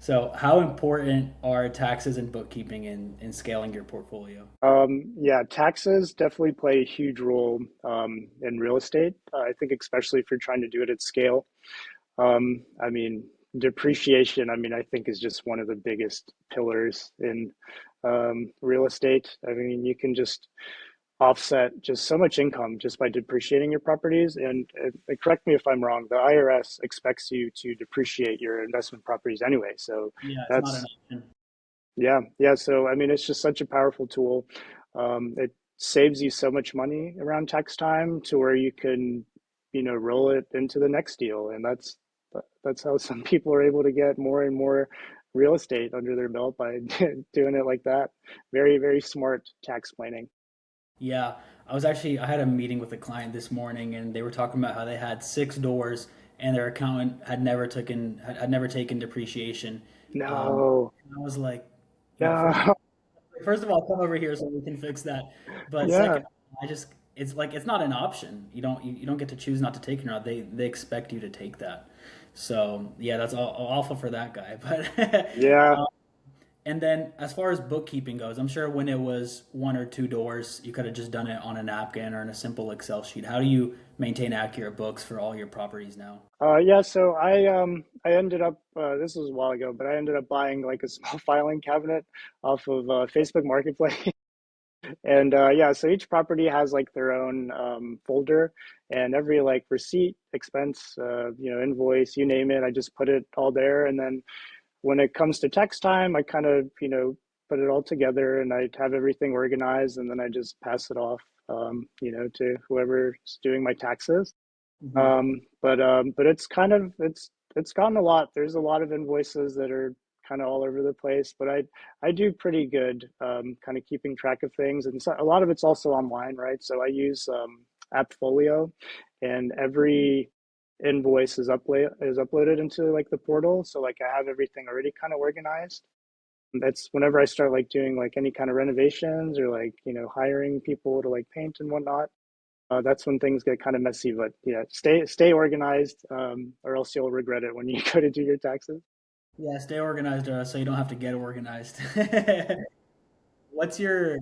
So, how important are taxes and bookkeeping in scaling your portfolio? Yeah, taxes definitely play a huge role in real estate. I think especially if you're trying to do it at scale. I mean, depreciation, I mean, I think is just one of the biggest pillars in real estate. I mean, you can just offset just so much income just by depreciating your properties. And correct me if I'm wrong, the IRS expects you to depreciate your investment properties anyway. So Yeah, it's not an that's option. yeah, yeah. So I mean, it's just such a powerful tool. It saves you so much money around tax time to where you can, roll it into the next deal, and that's how some people are able to get more and more real estate under their belt by doing it like that. Very, very smart tax planning. Yeah, I had a meeting with a client this morning, and they were talking about how they had 6 doors, and their accountant had never taken depreciation. No, And I was like, no, first of all, come over here so we can fix that. But yeah. second, I just it's like it's not an option. You don't get to choose not to take it or not. They expect you to take that. So yeah, that's awful for that guy. But Yeah, and then as far as bookkeeping goes, I'm sure when it was 1 or 2 doors, you could have just done it on a napkin or in a simple Excel sheet. How do you maintain accurate books for all your properties now? yeah, so I ended up this was a while ago, but I ended up buying like a small filing cabinet off of Facebook Marketplace. And yeah, so each property has like their own folder, and every like receipt, expense, invoice, you name it, I just put it all there. And then when it comes to tax time, I kind of, put it all together and I have everything organized, and then I just pass it off, to whoever's doing my taxes. Hmm. But it's gotten a lot. There's a lot of invoices that are kind of all over the place, but I do pretty good kind of keeping track of things, and so a lot of it's also online, right? So I use Appfolio, and every invoice is uploaded into like the portal, so like I have everything already kind of organized. That's whenever I start like doing like any kind of renovations or like hiring people to like paint and whatnot, that's when things get kind of messy. But yeah, stay organized, or else you'll regret it when you go to do your taxes. Yeah, stay organized so you don't have to get organized. What's your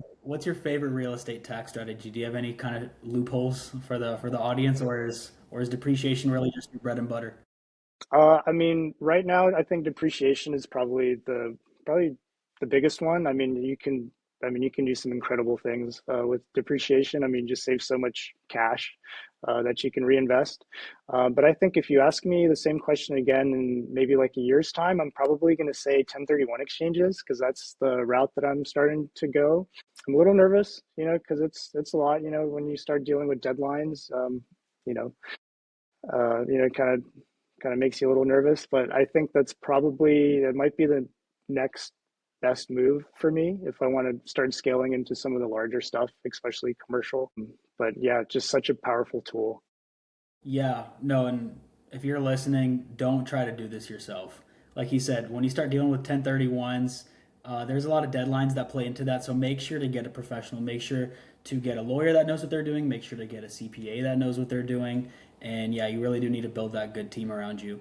favorite real estate tax strategy? Do you have any kind of loopholes for the audience, or is depreciation really just your bread and butter? I mean, right now, I think depreciation is probably the biggest one. I mean, you can do some incredible things with depreciation. I mean, just save so much cash that you can reinvest. But I think if you ask me the same question again in maybe like a year's time, I'm probably going to say 1031 exchanges because that's the route that I'm starting to go. I'm a little nervous, because it's a lot, when you start dealing with deadlines. You know, kind of makes you a little nervous. But I think it might be the next best move for me if I want to start scaling into some of the larger stuff, especially commercial. But yeah, just such a powerful tool. Yeah, no, and if you're listening, don't try to do this yourself. Like he said, when you start dealing with 1031s, there's a lot of deadlines that play into that. So make sure to get a professional. Make sure to get a lawyer that knows what they're doing. Make sure to get a CPA that knows what they're doing. And yeah, you really do need to build that good team around you.